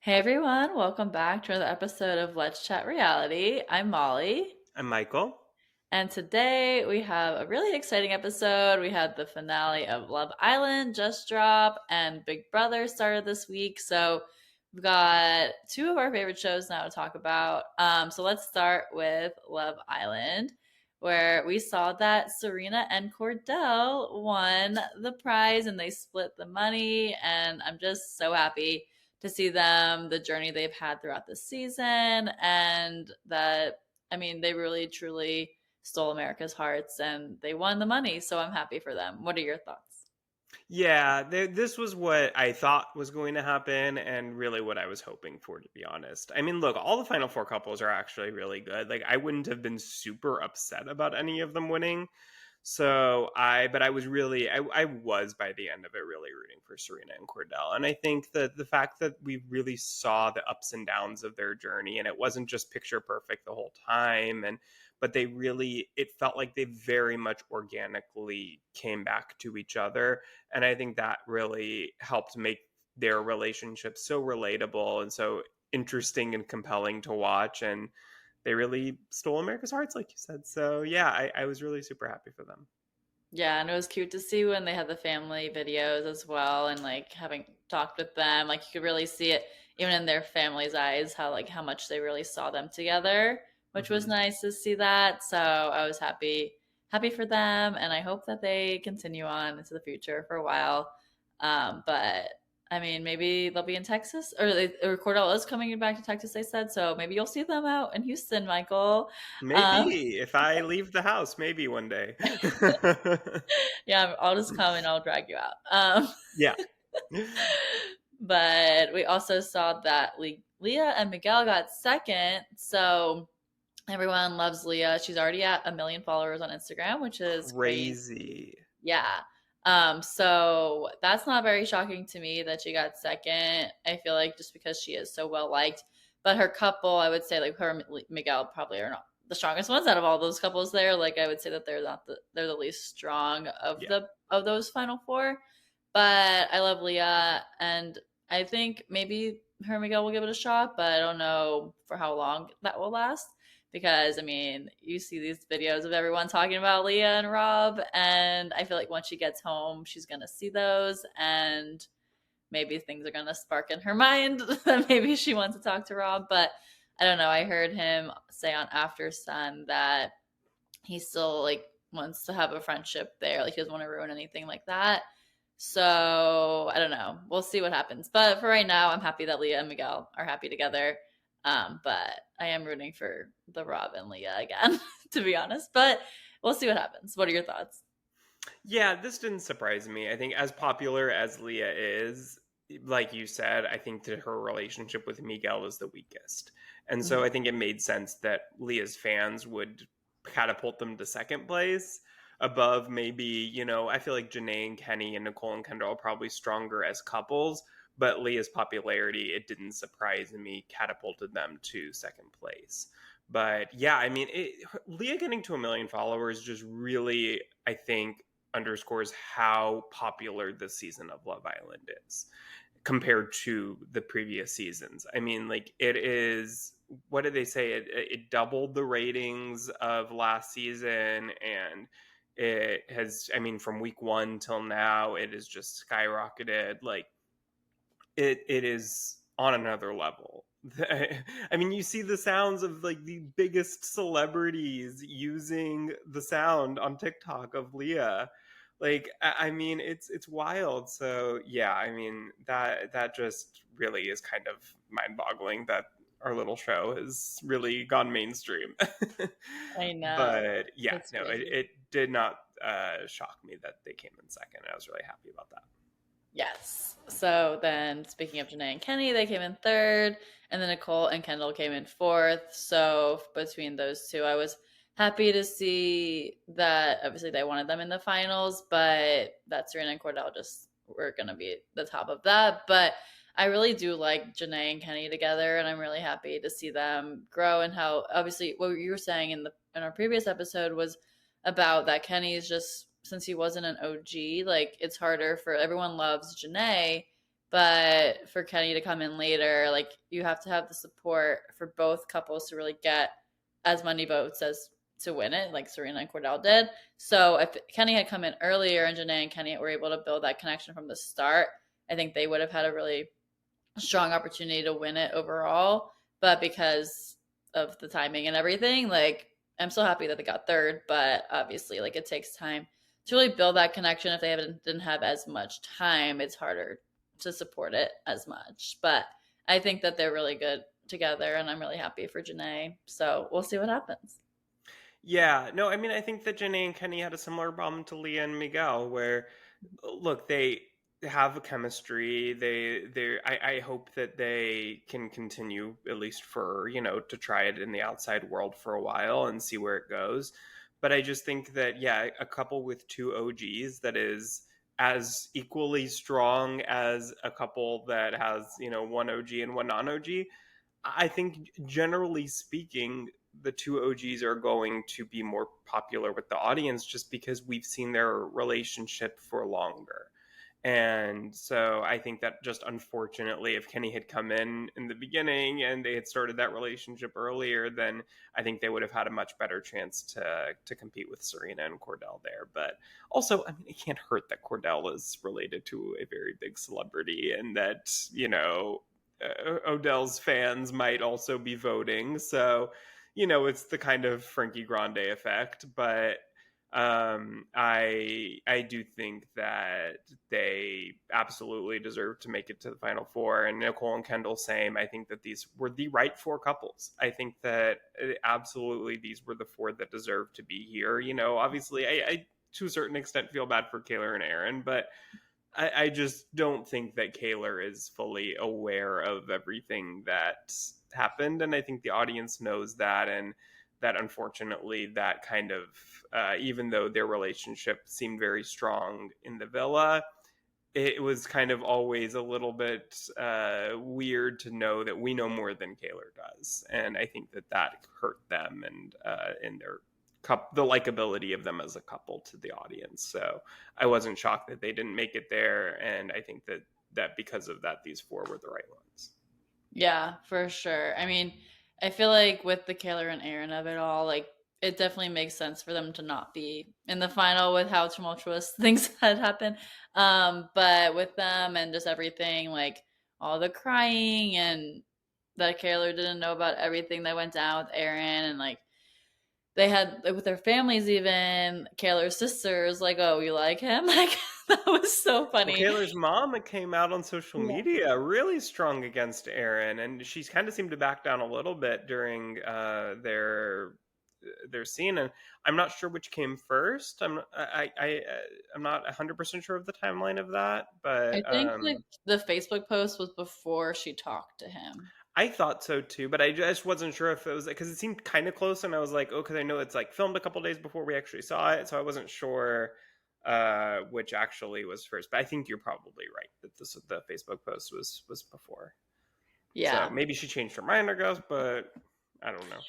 Hey everyone, welcome back to another episode of Let's Chat Reality. I'm Molly, I'm Michael. and today we have a really exciting episode. We had the finale of Love Island just drop, and Big Brother started this week. So we've got two of our favorite shows now to talk about. So let's start with Love Island, where we saw that Serena and Cordell won the prize and they split the money. And I'm just so happy to see them, the journey they've had throughout the season, and that, I mean, they really truly stole America's hearts and they won the money. So I'm happy for them. What are your thoughts? Yeah, this was what I thought was going to happen and really what I was hoping for, to be honest. I mean, look, all the final four couples are actually really good. Like, I wouldn't have been super upset about any of them winning. But I was really, I was by the end of it really rooting for Serena and Cordell. And I think that the fact that we really saw the ups and downs of their journey and it wasn't just picture perfect the whole time. But they really, it felt like they very much organically came back to each other. And I think that really helped make their relationship so relatable and so interesting and compelling to watch. And they really stole America's hearts, like you said. So yeah, I was really super happy for them. Yeah, and it was cute to see when they had the family videos as well and like having talked with them. Like you could really see it even in their family's eyes how like how much they really saw them together, which was Hmm. nice to see that. So I was happy for them and I hope that they continue on into the future for a while. But I mean, maybe they'll be in Texas or Cordell is coming back to Texas, they said. So maybe you'll see them out in Houston, Michael. Um, Maybe if I leave the house, maybe one day. yeah, I'll just come and I'll drag you out. Yeah. But we also saw that Leah and Miguel got second. So everyone loves Leah. She's already at 1 million followers on Instagram, which is crazy. Crazy. Yeah. So that's not very shocking to me that she got second. I feel like just because she is so well liked. But her couple, I would say like her and Miguel probably are not the strongest ones out of all those couples there. Like I would say that they're the least strong of Yeah. those final four. But I love Leah and I think maybe her and Miguel will give it a shot, but I don't know for how long that will last because I mean, you see these videos of everyone talking about Leah and Rob, and I feel like once she gets home, she's gonna see those, and maybe things are gonna spark in her mind that maybe she wants to talk to Rob. But I don't know. I heard him say on After Sun that he still like wants to have a friendship there. Like he doesn't want to ruin anything like that. So I don't know. We'll see what happens. But for right now, I'm happy that Leah and Miguel are happy together. But I am rooting for the Rob and Leah again, to be honest. But we'll see what happens. What are your thoughts? Yeah, this didn't surprise me. I think as popular as Leah is, like you said, I think that her relationship with Miguel is the weakest. And so Mhm. I think it made sense that Leah's fans would catapult them to second place above maybe, I feel like Janae and Kenny and Nicole and Kendall are probably stronger as couples, but Leah's popularity, it didn't surprise me, catapulted them to second place. But yeah, I mean, Leah getting to 1 million followers just really, I think, underscores how popular this season of Love Island is compared to the previous seasons. I mean, like it is, what did they say? It doubled the ratings of last season, and it has, I mean, from week one till now, it has just skyrocketed. Like it is on another level. I mean, you see the sounds of like the biggest celebrities using the sound on TikTok of Leah. Like, I mean, it's wild. So yeah, I mean that just really is kind of mind-boggling that our little show has really gone mainstream. I know. But yeah, It's no, crazy. it did not shock me that they came in second. I was really happy about that. Yes. So then, speaking of Janae and Kenny, they came in third, and then Nicole and Kendall came in fourth. So between those two, I was happy to see that. Obviously, they wanted them in the finals, but that Serena and Cordell just were going to be at the top of that. But I really do like Janae and Kenny together, and I'm really happy to see them grow and how. Obviously, what you were saying in our previous episode was about that Kenny's just since he wasn't an OG, like it's harder for everyone loves Janae, But for Kenny to come in later, like you have to have the support for both couples to really get as many votes as to win it, like Serena and Cordell did. So if Kenny had come in earlier and Janae and Kenny were able to build that connection from the start, I think they would have had a really strong opportunity to win it overall. But because of the timing and everything, like I'm so happy that they got third, but obviously like it takes time to really build that connection. If they didn't have as much time, it's harder to support it as much. But I think that they're really good together, and I'm really happy for Janae. So we'll see what happens. Yeah, no, I mean, I think that Janae and Kenny had a similar problem to Leah and Miguel, where look, they have a chemistry. I hope that they can continue at least for to try it in the outside world for a while and see where it goes. But I just think that yeah, a couple with two OGs that is as equally strong as a couple that has one OG and one non OG. I think generally speaking, the two OGs are going to be more popular with the audience just because we've seen their relationship for longer. And so I think that just unfortunately, if Kenny had come in the beginning and they had started that relationship earlier, then I think they would have had a much better chance to compete with Serena and Cordell there. But also, I mean, it can't hurt that Cordell is related to a very big celebrity and that, Odell's fans might also be voting. So, it's the kind of Frankie Grande effect. But I do think that they absolutely deserve to make it to the Final Four. And Nicole and Kendall, same. I think that these were the right four couples. I think that absolutely these were the four that deserved to be here. Obviously, I to a certain extent feel bad for Kaylor and Aaron, but I just don't think that Kaylor is fully aware of everything that happened. And I think the audience knows that. And that unfortunately, that kind of, even though their relationship seemed very strong in the villa, it was kind of always a little bit weird to know that we know more than Kaylor does. And I think that hurt them and in their the likability of them as a couple to the audience. So I wasn't shocked that they didn't make it there, and I think that because of that, these four were the right ones. Yeah, for sure. I mean, I feel like with the Kaylor and Aaron of it all, like it definitely makes sense for them to not be in the final with how tumultuous things had happened. But with them and just everything, like all the crying and that Kaylor didn't know about everything that went down with Aaron, and like they had like, with their families, even Kaylor's sisters, like, oh, you like him? Like that was so Well, funny. Kaylor's mom came out on social Yeah. media really strong against Aaron, and she's kind of seemed to back down a little bit during their scene. And I'm not sure which came first. I'm not 100% sure of the timeline of that, I but think like the Facebook post was before she talked to him. I thought so too, but I just wasn't sure if it was because it seemed kind of close, and I was like, oh, because I know it's like filmed a couple days before we actually saw it, so I wasn't sure which actually was first. But I think you're probably right that the Facebook post was before. So Yeah. maybe she changed her mind, I guess, but I don't know.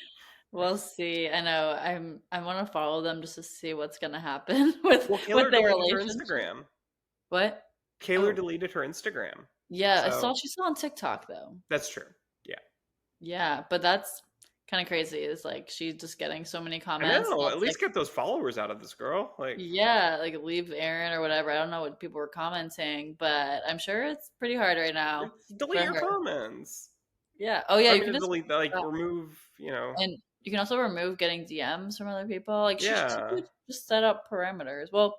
We'll see. I know I want to follow them just to see what's gonna happen with Well, with Kaylor their deleted her relationship. Instagram. What? Kaylor Oh, deleted her Instagram, yeah. I saw so she's still on TikTok though. that's true. Yeah, Yeah, but that's kind of crazy. It's like she's just getting so many I comments. And know. At it's like, least get those followers out of this girl. Like, yeah, like leave Aaron or whatever. I don't know what people were commenting, but I'm sure it's pretty hard right now delete for your her. comments. Yeah. Oh yeah, I you mean, can to just delete, like, remove. and you can also remove getting DMs from other people. Like she Yeah. could just set up parameters. Well,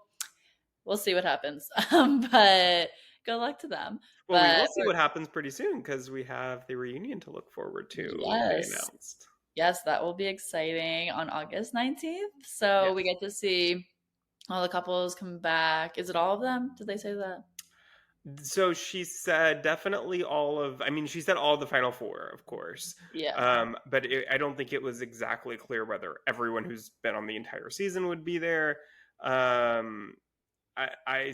we'll see what happens. But good luck to them. Well, we will But see what happens pretty soon because we have the reunion to look forward to. They yes, announced. yes, that will be exciting on August 19th. So we Yes. get to see all the couples come back. Is it all of them? Did they say that? So she said definitely all of. I mean, she said all of the final four, of course. Yeah. But I don't think it was exactly clear whether everyone who's been on the entire season would be there. Um, I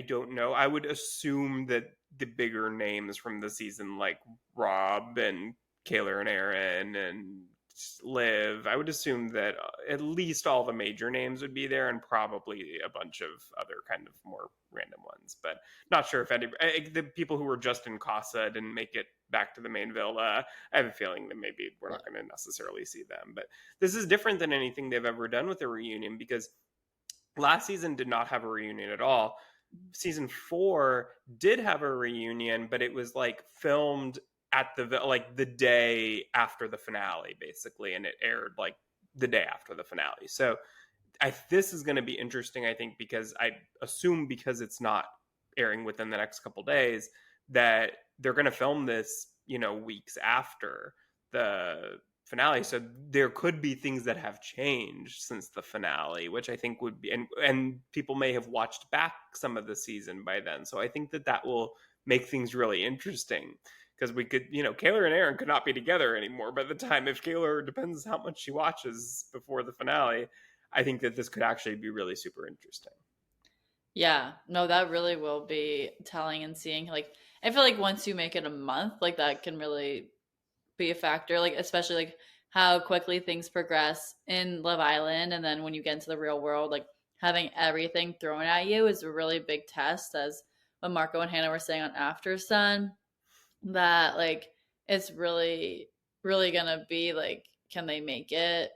don't know. I would assume that the bigger names from the season, like Rob and Kaylor and Aaron and least Liv. I would assume that at least all the major names would be there, and probably a bunch of other kind of more random ones. But not sure if the people who were just in Casa didn't make it back to the main villa. I have a feeling that maybe we're not going to necessarily see them. But this is different than anything they've ever done with a reunion, because last season did not have a reunion at all. Season 4 did have a reunion, but it was like filmed at the day after the finale, basically, and it aired like the day after the finale. So this is going to be interesting, I think, because I assume, because it's not airing within the next couple days, that they're going to film this, weeks after the finale. So there could be things that have changed since the finale, which I think would be, and people may have watched back some of the season by then. So I think that will make things really interesting, because we could, Kaylor and Aaron could not be together anymore by the time, if Kaylor, depends how much she watches before the finale. I think that this could actually be really super interesting. Yeah, no, that really will be telling and seeing. Like, I feel like once you make it a month, like that can really be a factor, like especially like how quickly things progress in Love Island, and then when you get into the real world, like having everything thrown at you is a really big test, as what Marco and Hannah were saying on After Sun, that like it's really gonna be like, can they make it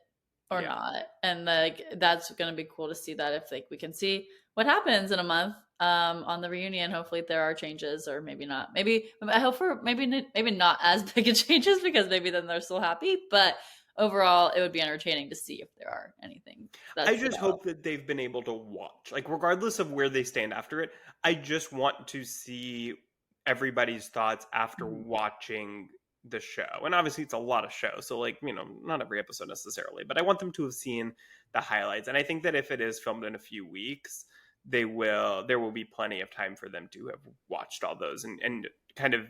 or not? And like that's gonna be cool to see that, if like we can see what happens in a month on the reunion. Hopefully there are changes, or maybe not. Maybe I hope for maybe not as big of changes, because maybe then they're still happy. But overall, it would be entertaining to see if there are anything. I just hope that they've been able to watch, like, regardless of where they stand after it. I just want to see everybody's thoughts after watching the show. And obviously it's a lot of show, so like, not every episode necessarily, but I want them to have seen the highlights. And I think that if it is filmed in a few weeks, there will be plenty of time for them to have watched all those and kind of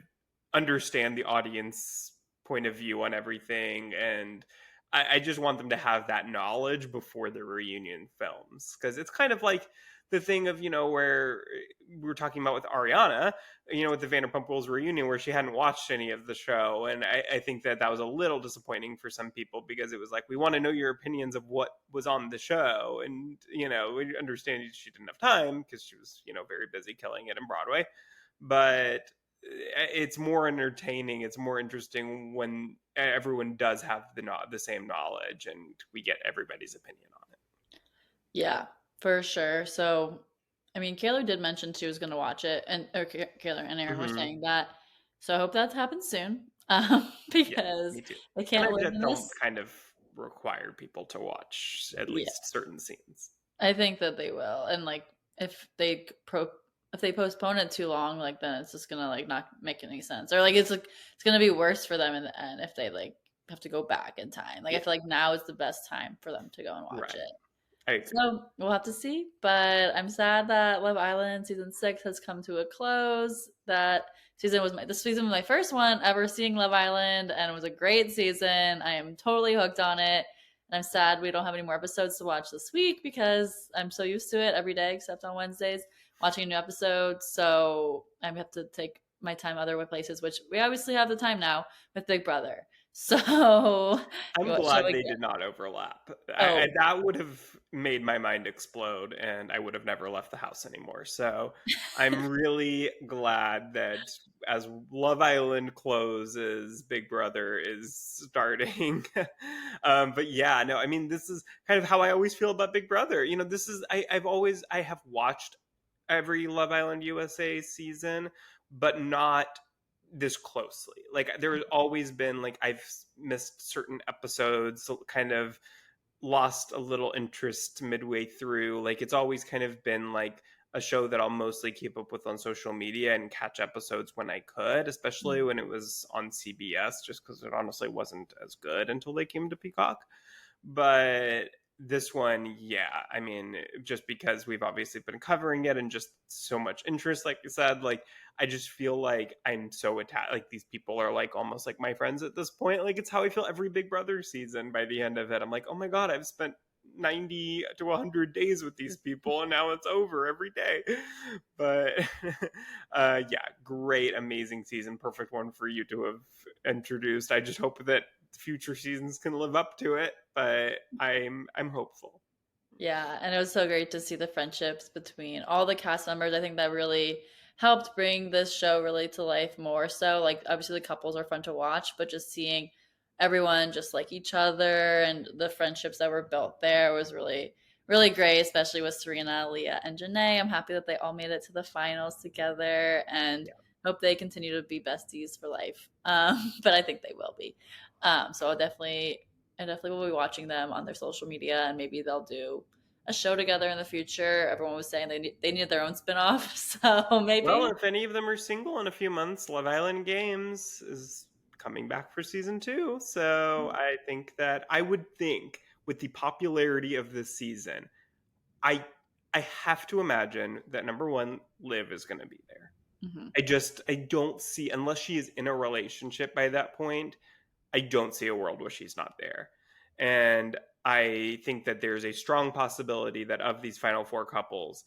understand the audience point of view on everything. And I just want them to have that knowledge before the reunion films, because it's kind of like the thing of, where we were talking about with Ariana, with the Vanderpump Rules reunion, where she hadn't watched any of the show. And I think that was a little disappointing for some people, because it was like, we want to know your opinions of what was on the show. And, we understand she didn't have time because she was, very busy killing it in Broadway. But it's more entertaining, it's more interesting when everyone does have the same knowledge and we get everybody's opinion on it. Yeah, for sure. So, I mean, Kaylor did mention she was going to watch it, and Kaylor and Aaron were saying that. So I hope that happens soon, because I can't live in this. Kind of require people to watch at least certain scenes. I think that they will, and like if they postpone it too long, like then it's just gonna like not make any sense, or like it's gonna be worse for them in the end if they like have to go back in time. Like I feel like now is the best time for them to go and watch it. So we'll have to see, but I'm sad that Love Island season 6 has come to a close. This season was my first one ever seeing Love Island, and it was a great season. I am totally hooked on it, and I'm sad we don't have any more episodes to watch this week, because I'm so used to it every day except on Wednesdays watching a new episode. So I have to take my time other places, which we obviously have the time now with Big Brother. So I'm glad they did not overlap. That would have made my mind explode, and I would have never left the house anymore. So I'm really glad that as Love Island closes, Big Brother is starting. But yeah, no, I mean, this is kind of how I always feel about Big Brother. This is I have watched every Love Island USA season, but not this closely. Like there's always been like I've missed certain episodes, so kind of lost a little interest midway through. Like it's always kind of been like a show that I'll mostly keep up with on social media and catch episodes when I could, especially when it was on CBS, just because it honestly wasn't as good until they came to Peacock. But this one, yeah, I mean, just because we've obviously been covering it and just so much interest, like you said, like I just feel like I'm so attached. Like these people are like almost like my friends at this point. Like it's how I feel every Big Brother season. By the end of it, I'm like, oh my god, I've spent 90 to 100 days with these people, and now it's over every day. But yeah, great, amazing season, perfect one for you to have introduced. I just hope that future seasons can live up to it, but I'm hopeful. Yeah, and it was so great to see the friendships between all the cast members. I think that really helped bring this show really to life more so. Like obviously the couples are fun to watch, but just seeing everyone just like each other and the friendships that were built there was really really great, especially with Serena, Leah, and Janae. I'm happy that they all made it to the finals together and hope they continue to be besties for life. But I think they will be. So I definitely will be watching them on their social media, and maybe they'll do a show together in the future. Everyone was saying they need their own spinoff, so Well, maybe. if any of them are single in a few months, Love Island Games is coming back for season 2. So I think that I would think with the popularity of this season, I I have to imagine that number one, Liv is going to be there. Mm-hmm. I don't see, unless she is in a relationship by that point, I don't see a world where she's not there. And I think that there's a strong possibility that of these final four couples,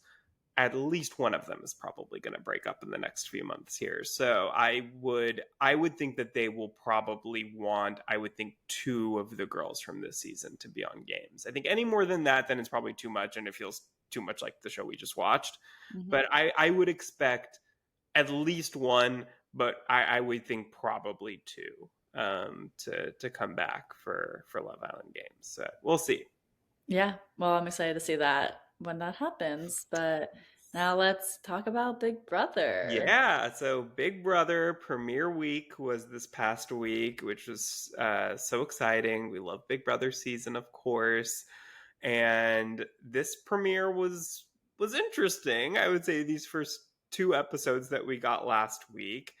at least one of them is probably going to break up in the next few months here. So I would think that they will probably want, I would think, two of the girls from this season to be on Games. I think any more than that, then it's probably too much and it feels too much like the show we just watched. Mm-hmm. But I would expect at least one, but I would think probably two to come back for Love Island Games. So we'll see. Yeah, well, I'm excited to see that when that happens. But now let's talk about Big Brother. Yeah, so Big Brother premiere week was this past week, which was so exciting. We love Big Brother season, of course, and this premiere was interesting. I would say these first two episodes that we got last week.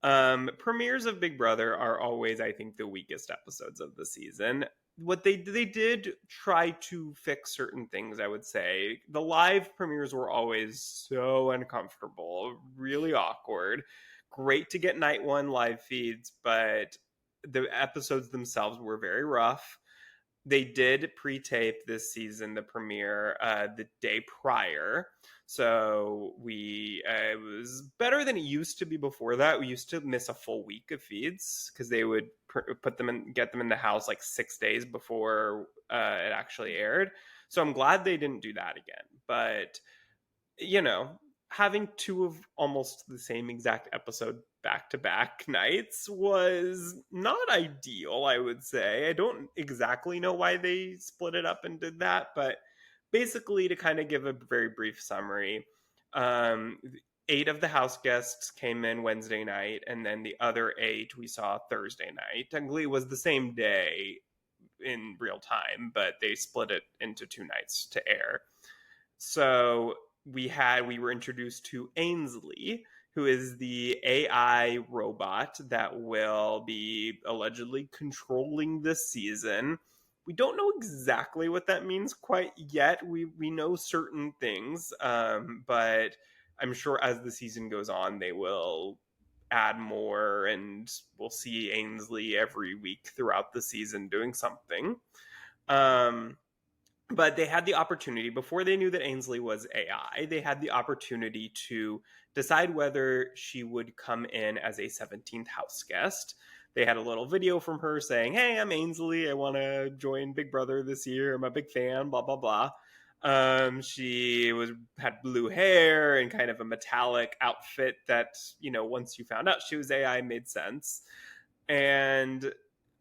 Premieres of Big Brother are always, I think, the weakest episodes of the season. What they did try to fix certain things, I would say. The live premieres were always so uncomfortable, really awkward. Great to get night one live feeds, but the episodes themselves were very rough. They did pre-tape this season the premiere the day prior, so we it was better than it used to be before that. We used to miss a full week of feeds because they would put them in, get them in the house like 6 days before it actually aired. So I'm glad they didn't do that again. But you know, having two of almost the same exact episode back to back nights was not ideal, I would say. I don't exactly know why they split it up and did that, but basically, to kind of give a very brief summary, um, 8 of the house guests came in Wednesday night, and then the other 8 we saw Thursday night. Technically, it was the same day in real time, but they split it into 2 nights to air. So we were introduced to Ainsley, who is the AI robot that will be allegedly controlling this season. We don't know exactly what that means quite yet. We know certain things, but I'm sure as the season goes on, they will add more, and we'll see Ainsley every week throughout the season doing something. But they had the opportunity, before they knew that Ainsley was AI, they had the opportunity to decide whether she would come in as a 17th house guest. They had a little video from her saying, "Hey, I'm Ainsley. I want to join Big Brother this year. I'm a big fan, blah, blah, blah." She had blue hair and kind of a metallic outfit that, once you found out she was AI, made sense. And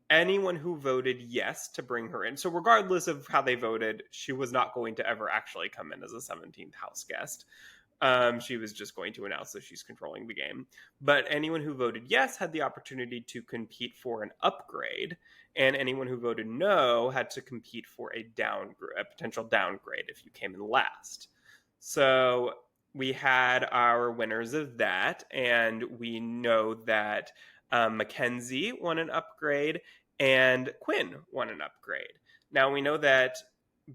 anyone who voted yes to bring her in. So regardless of how they voted, she was not going to ever actually come in as a 17th house guest. She was just going to announce that she's controlling the game. But anyone who voted yes had the opportunity to compete for an upgrade, and anyone who voted no had to compete for a potential downgrade if you came in last. So we had our winners of that, and we know that Mackenzie won an upgrade, and Quinn won an upgrade. Now we know that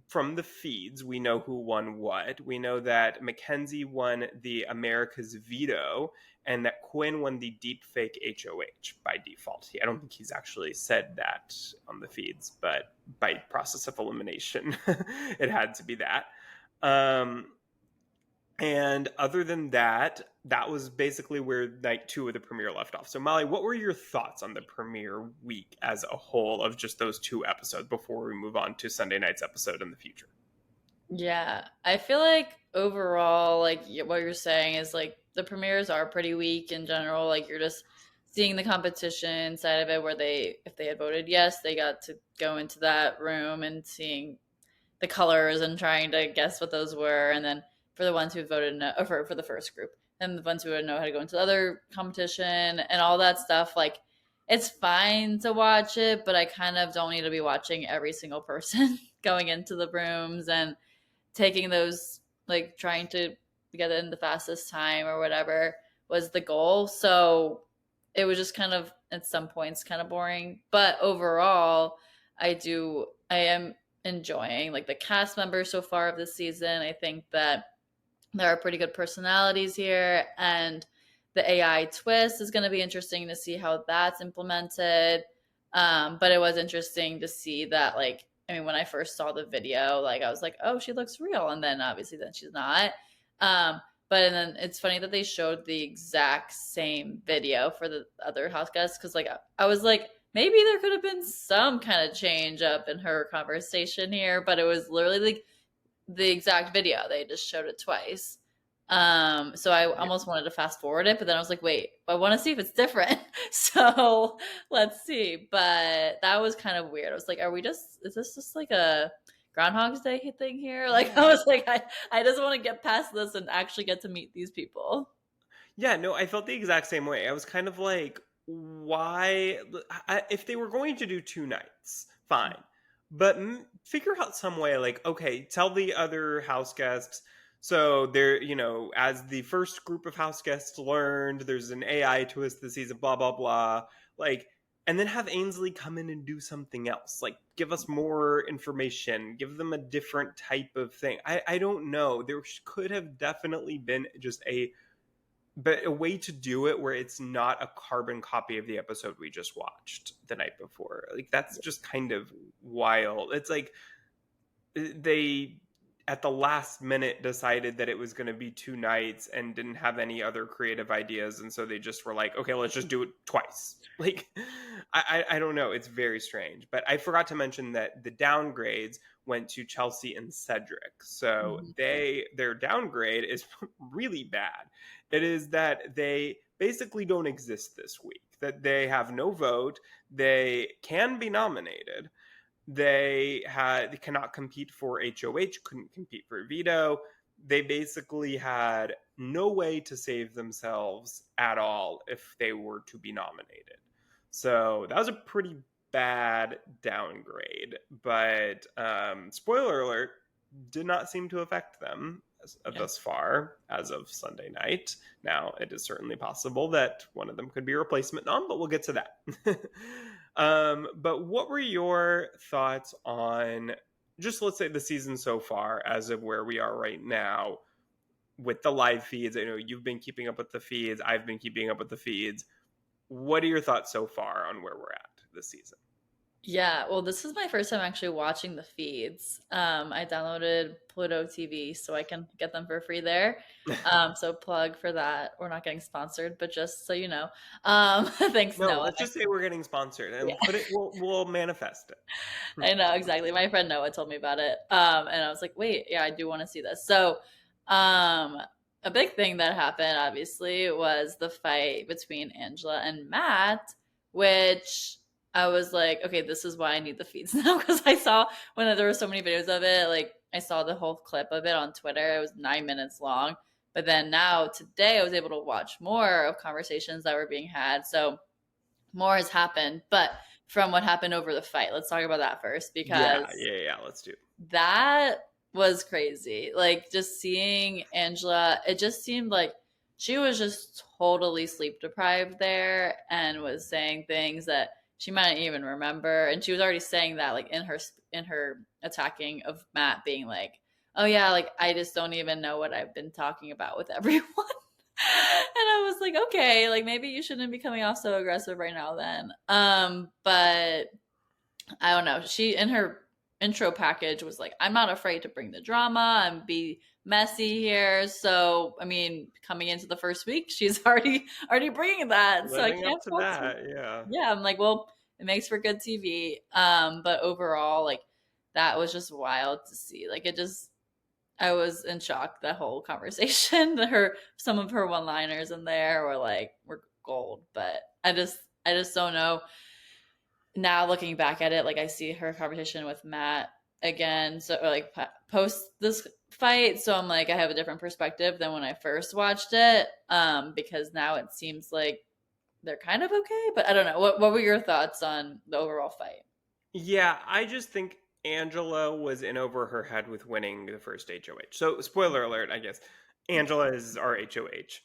from the feeds, we know who won what. We know that Mackenzie won the America's Veto, and that Quinn won the Deepfake HOH by default. I don't think he's actually said that on the feeds, but by process of elimination, it had to be that. And other than that, that was basically where night 2 of the premiere left off. So Molly, what were your thoughts on the premiere week as a whole of just those 2 episodes before we move on to Sunday night's episode in the future? Yeah, I feel like overall, like what you're saying is like the premieres are pretty weak in general. Like you're just seeing the competition side of it, where if they had voted yes, they got to go into that room and seeing the colors and trying to guess what those were. And then for the ones who voted no, or for the first group, and the ones who would know how to go into the other competition and all that stuff, like it's fine to watch it, but I kind of don't need to be watching every single person going into the rooms and taking those, like trying to get it in the fastest time or whatever was the goal. So it was just kind of at some points kind of boring. But overall, I am enjoying like the cast members so far of this season. I think that there are pretty good personalities here, and the AI twist is going to be interesting to see how that's implemented. But it was interesting to see that, like, I mean, when I first saw the video, like I was like, oh, she looks real, and then obviously then she's not. But and then it's funny that they showed the exact same video for the other house guests, because like I was like, maybe there could have been some kind of change up in her conversation here, but it was literally like the exact video. They just showed it twice. So I almost wanted to fast forward it, but then I was like, wait, I want to see if it's different. So let's see. But that was kind of weird. I was like, is this just like a Groundhog's Day thing here? Like, I was like, I just want to get past this and actually get to meet these people. Yeah, no, I felt the exact same way. I was kind of like, why? If they were going to do 2 nights, fine. But figure out some way, like, okay, tell the other house guests. So there, as the first group of house guests learned, there's an AI twist this season, blah, blah, blah. Like, and then have Ainsley come in and do something else. Like, give us more information, give them a different type of thing. I don't know. There could have definitely been just but a way to do it where it's not a carbon copy of the episode we just watched the night before. Like, that's just kind of wild. It's like they at the last minute decided that it was going to be 2 nights and didn't have any other creative ideas, and so they just were like, okay, let's just do it twice. Like, I don't know, it's very strange. But I forgot to mention that the downgrades went to Chelsea and Cedric, so their downgrade is really bad. It is that they basically don't exist this week, that they have no vote, they can be nominated, they cannot compete for HOH, couldn't compete for veto. They basically had no way to save themselves at all if they were to be nominated. So that was a pretty bad downgrade. But spoiler alert, did not seem to affect them thus far as of Sunday night. Now, it is certainly possible that one of them could be a replacement nom, but we'll get to that. But what were your thoughts on just, let's say, the season so far as of where we are right now with the live feeds? I know you've been keeping up with the feeds. I've been keeping up with the feeds. What are your thoughts so far on where we're at this season? Yeah, well, this is my first time actually watching the feeds. I downloaded Pluto TV so I can get them for free there. So plug for that. We're not getting sponsored, but just so you know. Thanks, No, Noah. let's just say we're getting sponsored and we'll manifest it. I know, exactly. My friend Noah told me about it. And I was like, wait, yeah, I do want to see this. So a big thing that happened, obviously, was the fight between Angela and Matt, which I was like, okay, this is why I need the feeds now, because I saw when there were so many videos of it, like I saw the whole clip of it on Twitter. It was 9 minutes long. But then now today I was able to watch more of conversations that were being had. So more has happened. But from what happened over the fight, let's talk about that first, because yeah, let's do it. That was crazy. Like just seeing Angela, it just seemed like she was just totally sleep deprived there and was saying things that she might even remember. And she was already saying that, like in her attacking of Matt, being like, oh yeah, like I just don't even know what I've been talking about with everyone. And I was like, okay, like maybe you shouldn't be coming off so aggressive right now then. But I don't know. She in intro package was like, I'm not afraid to bring the drama and be messy here. So, I mean, coming into the first week, she's already bringing that. So I Living up can't to fault her. that, yeah. Yeah, I'm like, well, it makes for good TV. But overall, like that was just wild to see. Like it just I was in shock that whole conversation. Some of her one-liners in there were gold, but I just don't know. Now looking back at it, like I see her conversation with Matt again, so or like post this fight, so I'm like I have a different perspective than when I first watched it, because now it seems like they're kind of okay, but I don't know. What were your thoughts on the overall fight? Yeah, I just think Angela was in over her head with winning the first HOH. So, spoiler alert, I guess. Angela is our HOH.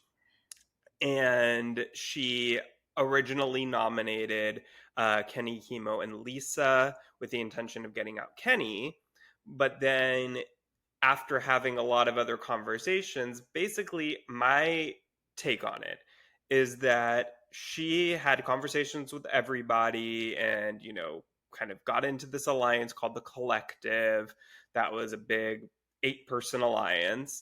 And she originally nominated Kenny, Chemo, and Lisa with the intention of getting out Kenny. But then, after having a lot of other conversations, basically, my take on it is that she had conversations with everybody and, kind of got into this alliance called the Collective. That was a big 8-person alliance.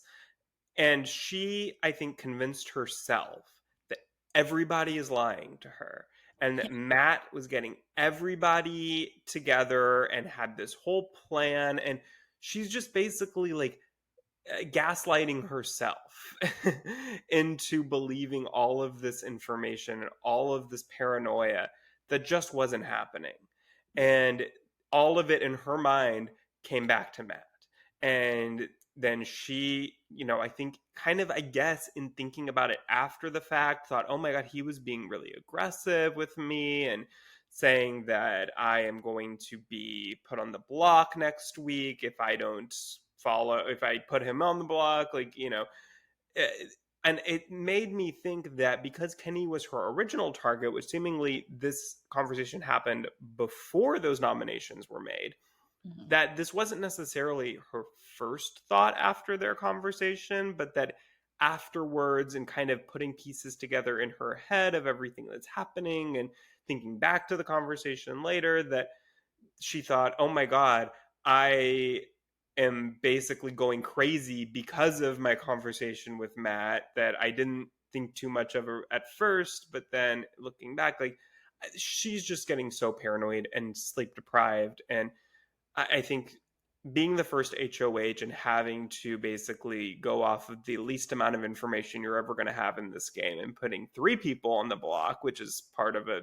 And she, I think, convinced herself that everybody is lying to her and that Matt was getting everybody together and had this whole plan. And she's just basically like gaslighting herself into believing all of this information and all of this paranoia that just wasn't happening. And all of it in her mind came back to Matt. And then she, I think kind of, I guess, in thinking about it after the fact, thought, oh my God, he was being really aggressive with me and saying that I am going to be put on the block next week if I don't if I put him on the block, eh, and it made me think that because Kenny was her original target, which seemingly this conversation happened before those nominations were made, Mhm. that this wasn't necessarily her first thought after their conversation, but that afterwards and kind of putting pieces together in her head of everything that's happening and thinking back to the conversation later, that she thought, oh my God, I am basically going crazy because of my conversation with Matt that I didn't think too much of her at first, but then looking back, like she's just getting so paranoid and sleep deprived. And I think being the first HOH and having to basically go off of the least amount of information you're ever going to have in this game and putting 3 people on the block, which is part of a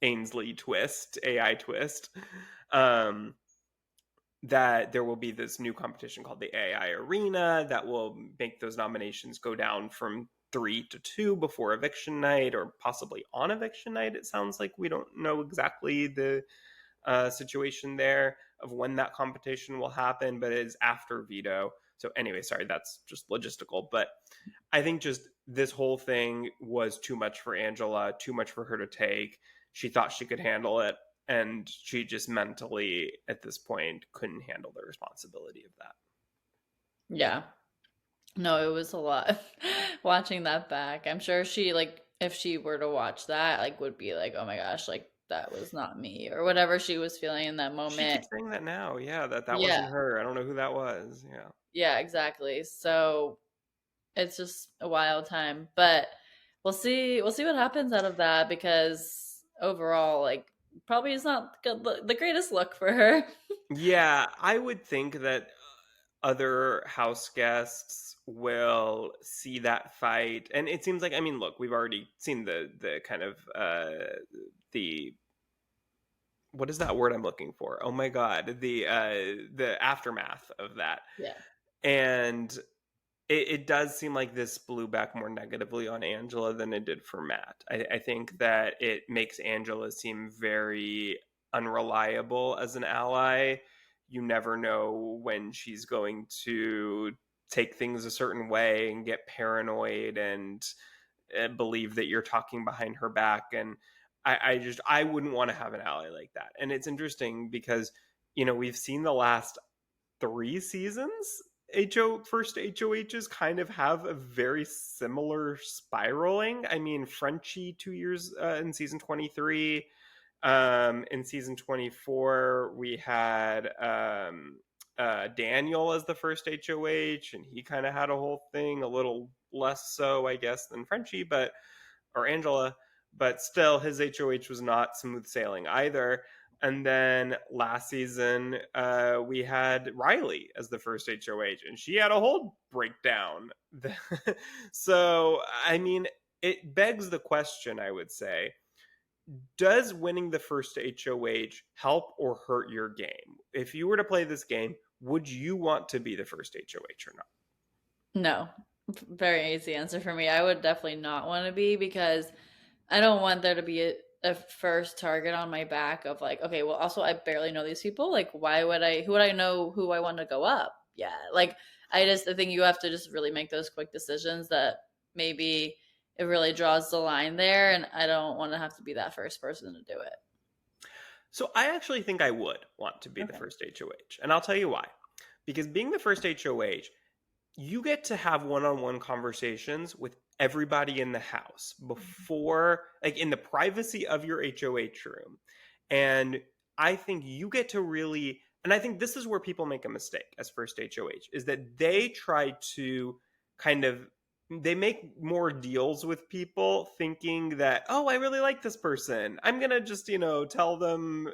Ainsley twist, AI twist, um, that there will be this new competition called the AI Arena that will make those nominations go down from 3 to 2 before eviction night or possibly on eviction night. It sounds like we don't know exactly the situation there of when that competition will happen, but it is after veto. So anyway, sorry, that's just logistical. But I think just this whole thing was too much for Angela, too much for her to take. She thought she could handle it, and she just mentally at this point couldn't handle the responsibility of that. Yeah. No, it was a lot watching that back. I'm sure she like if she were to watch that, like would be like, "Oh my gosh, like that was not me," or whatever she was feeling in that She moment. keeps saying that now. Yeah, that Yeah. wasn't her. I don't know who that was. Yeah. Yeah, exactly. So it's just a wild time, but we'll see what happens out of that because overall like probably is not the greatest look for her. Yeah, I would think that other house guests will see that fight, and it seems like, I mean, look, we've already seen the kind of the what is that word I'm looking for? Oh my God, the aftermath of that, Yeah. and it does seem like this blew back more negatively on Angela than it did for Matt. I think that it makes Angela seem very unreliable as an ally. You never know when she's going to take things a certain way and get paranoid and believe that you're talking behind her back. And I wouldn't want to have an ally like that. And it's interesting because, we've seen the last 3 seasons, first HOHs kind of have a very similar spiraling. I mean, Frenchie 2 years in season 23, In season 24, we had Daniel as the first HOH, and he kind of had a whole thing, a little less so, I guess, than Frenchie, but or Angela, but still, his HOH was not smooth sailing either. And then last season, we had Riley as the first HOH, and she had a whole breakdown. So, I mean, it begs the question, I would say, does winning the first HOH help or hurt your game? If you were to play this game, would you want to be the first HOH or not? No. Very easy answer for me. I would definitely not want to be, because I don't want there to be a first target on my back of like, okay, well, also I barely know these people. Like, why would who would I know who I want to go up? Yeah. Like, I think you have to just really make those quick decisions that maybe it really draws the line there. And I don't want to have to be that first person to do it. So I actually think I would want to be the Okay. first HOH. And I'll tell you why. Because being the first HOH, you get to have one-on-one conversations with everybody in the house before, like in the privacy of your HOH room. And I think you get to really, and I think this is where people make a mistake as first HOH, is that they try to kind of, they make more deals with people thinking that, oh, I really like this person, I'm gonna just, tell them,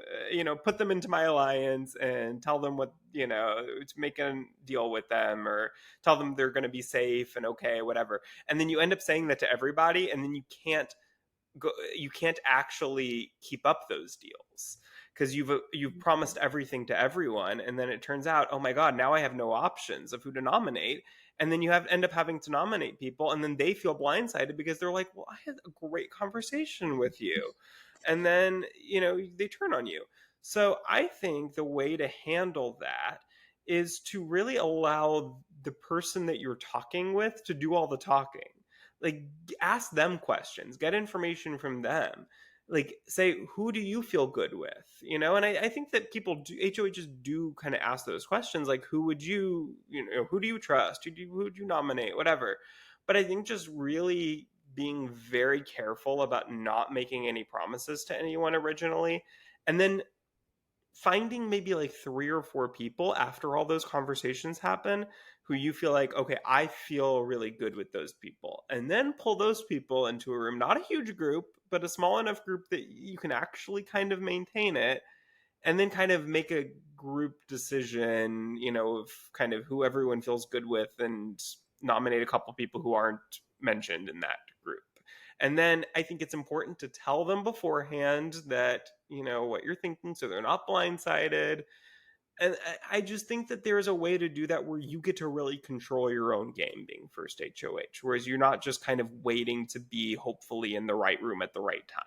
put them into my alliance and tell them what, to make a deal with them, or tell them they're going to be safe and okay, whatever. And then you end up saying that to everybody, and then you can't actually keep up those deals because you've promised everything to everyone, and then it turns out, oh my god, now I have no options of who to nominate. And then you end up having to nominate people, and then they feel blindsided because they're like, well, I had a great conversation with you, and then they turn on you. So I think the way to handle that is to really allow the person that you're talking with to do all the talking. Like, ask them questions, get information from them. Like, say, who do you feel good with? And I think that people do, HOHs do kind of ask those questions, like, who would who do you trust? Who would you nominate? Whatever. But I think just really being very careful about not making any promises to anyone originally, and then finding maybe like 3 or 4 people after all those conversations happen who you feel like, okay, I feel really good with those people, and then pull those people into a room, not a huge group, but a small enough group that you can actually kind of maintain it, and then kind of make a group decision, of kind of who everyone feels good with, and nominate a couple people who aren't mentioned in that group. And then I think it's important to tell them beforehand that, what you're thinking, so they're not blindsided. And I just think that there is a way to do that where you get to really control your own game being first HOH, whereas you're not just kind of waiting to be hopefully in the right room at the right time.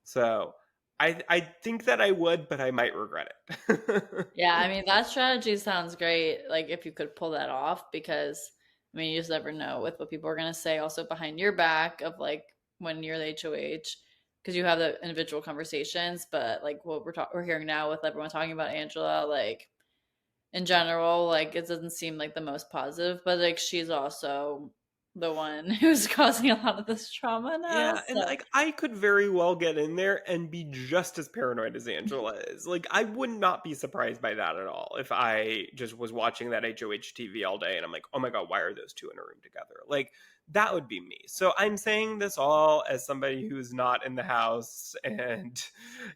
So I think that I would, but I might regret it. Yeah, I mean, that strategy sounds great. Like, if you could pull that off, because I mean, you just never know with what people are going to say also behind your back of like when you're the HOH, because you have the individual conversations, but like what we're hearing now with everyone talking about Angela, like in general, like it doesn't seem like the most positive, but like she's also the one who's causing a lot of this trauma now. Yeah, and So, like I could very well get in there and be just as paranoid as Angela is. Like I would not be surprised by that at all if I just was watching that HOH TV all day and I'm like, "Oh my god, why are those two in a room together?" Like that would be me. So I'm saying this all as somebody who's not in the house and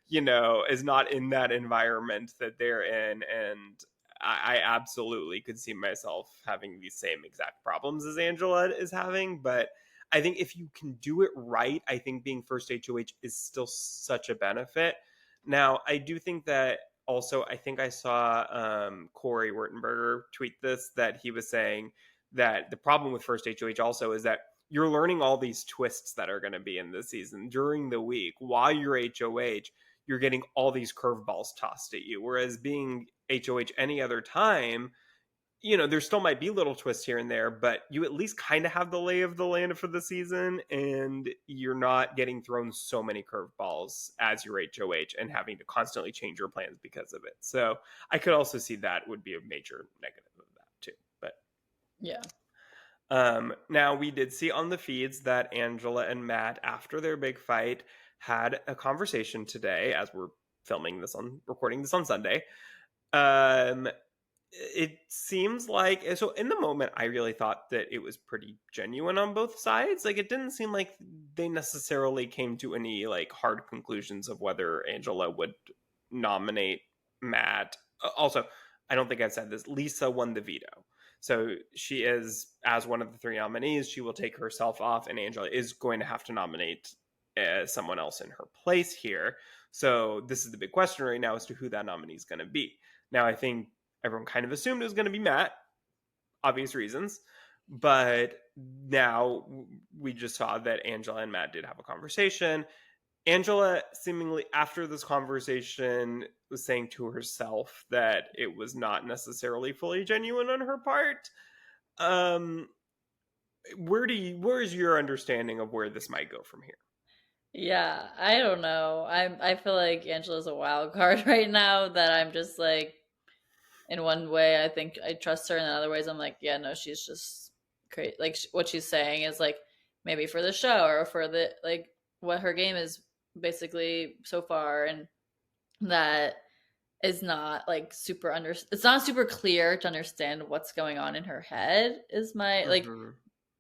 is not in that environment that they're in, and I absolutely could see myself having these same exact problems as Angela is having, but I think if you can do it right, I think being first HOH is still such a benefit. Now, I do think that also, I think I saw Corey Wurtenberger tweet this, that he was saying that the problem with first HOH also is that you're learning all these twists that are going to be in the season during the week. While you're HOH, you're getting all these curveballs tossed at you. Whereas being HOH any other time, there still might be little twists here and there, but you at least kind of have the lay of the land for the season, and you're not getting thrown so many curveballs as your HOH and having to constantly change your plans because of it. So I could also see that would be a major negative of that too. But yeah. now we did see on the feeds that Angela and Matt, after their big fight, had a conversation today as we're recording this on Sunday. Um, it seems like so in the moment I really thought that it was pretty genuine on both sides. Like it didn't seem like they necessarily came to any like hard conclusions of whether Angela would nominate Matt. Also, I don't think I've said this. Lisa won the veto. So she is, as one of the three nominees, she will take herself off, and Angela is going to have to nominate someone else in her place here. So this is the big question right now as to who that nominee is going to be. Now, I think everyone kind of assumed it was going to be Matt, obvious reasons. But now we just saw that Angela and Matt did have a conversation. Angela, seemingly after this conversation, was saying to herself that it was not necessarily fully genuine on her part. Where is your understanding of where this might go from here? Yeah, I don't know. I feel like Angela's a wild card right now that I'm just like in one way I think I trust her, and in other ways I'm like, yeah, no, she's just crazy. Like what she's saying is like maybe for the show or for the like what her game is basically so far, and that is not like super it's not super clear to understand what's going on in her head is my like Mm-hmm.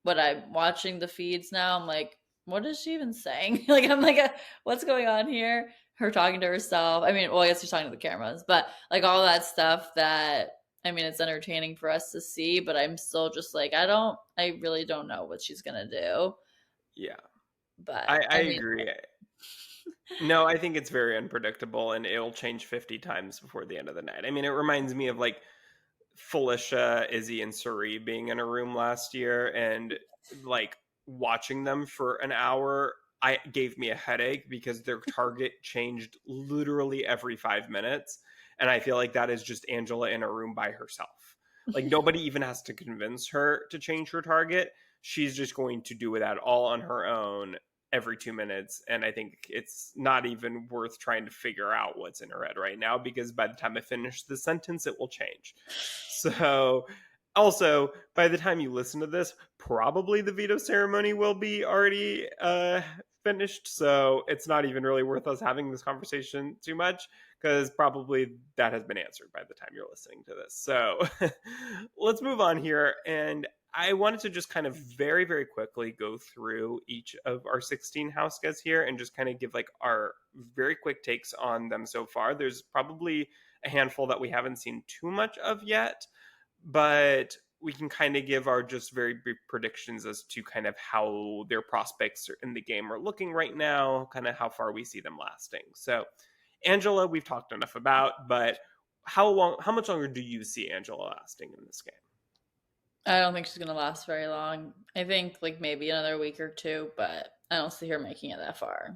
what I'm watching the feeds now. I'm like, what is she even saying? Like, I'm like, what's going on here? Her talking to herself. I mean, well, I guess she's talking to the cameras, but like all that stuff that, I mean, it's entertaining for us to see, but I'm still just like, I really don't know what she's going to do. Yeah, But I I mean, agree. No, I think it's very unpredictable and it'll change 50 times before the end of the night. I mean, it reminds me of like Felicia, Izzy, and Suri being in a room last year and like watching them for an hour. I gave me a headache because their target changed literally every 5 minutes. And I feel like that is just Angela in a room by herself. Like nobody even has to convince her to change her target. She's just going to do that all on her own every 2 minutes. And I think it's not even worth trying to figure out what's in her head right now because by the time I finish the sentence, it will change. So, also, by the time you listen to this, probably the veto ceremony will be already finished. So, it's not even really worth us having this conversation too much because probably that has been answered by the time you're listening to this. So, let's move on here. And I wanted to just kind of very, very quickly go through each of our 16 house guests here and just kind of give like our very quick takes on them so far. There's probably a handful that we haven't seen too much of yet, but we can kind of give our just very brief predictions as to kind of how their prospects in the game are looking right now, kind of how far we see them lasting. So, Angela, we've talked enough about, but how much longer do you see Angela lasting in this game? I don't think she's going to last very long. I think like maybe another week or two, but I don't see her making it that far.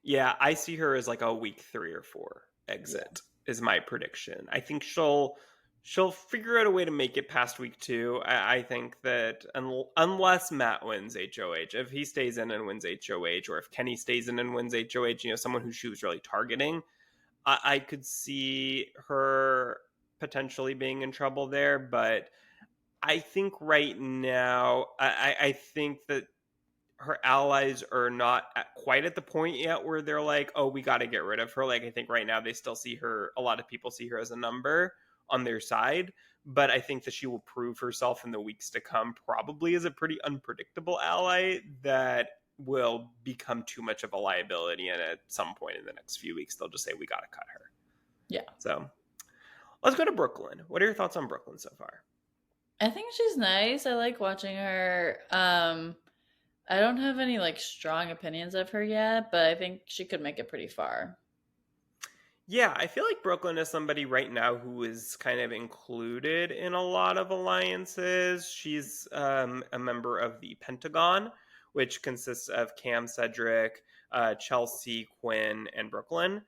Yeah, I see her as like a week 3 or 4 exit is my prediction. I think she'll figure out a way to make it past week 2. I think that unless Matt wins HOH, if he stays in and wins HOH, or if Kenny stays in and wins HOH, someone who she was really targeting, I could see her potentially being in trouble there. But I think right now, I think that her allies are not quite at the point yet where they're like, oh, we got to get rid of her. Like, I think right now they still see her, a lot of people see her as a number on their side. But I think that she will prove herself in the weeks to come, probably as a pretty unpredictable ally that will become too much of a liability. And at some point in the next few weeks, they'll just say, we got to cut her. Yeah. So let's go to Brooklyn. What are your thoughts on Brooklyn so far? I think she's nice. I like watching her. I don't have any like strong opinions of her yet, but I think she could make it pretty far. Yeah, I feel like Brooklyn is somebody right now who is kind of included in a lot of alliances. She's a member of the Pentagon, which consists of Cam, Cedric, Chelsea, Quinn, and Brooklyn.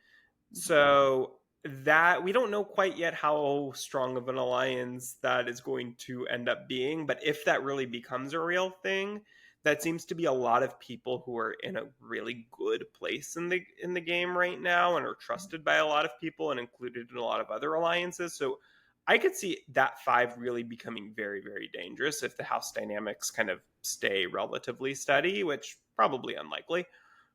So that we don't know quite yet how strong of an alliance that is going to end up being, but if that really becomes a real thing, that seems to be a lot of people who are in a really good place in the game right now and are trusted by a lot of people and included in a lot of other alliances. So I could see that 5 really becoming very, very dangerous if the house dynamics kind of stay relatively steady, which probably unlikely.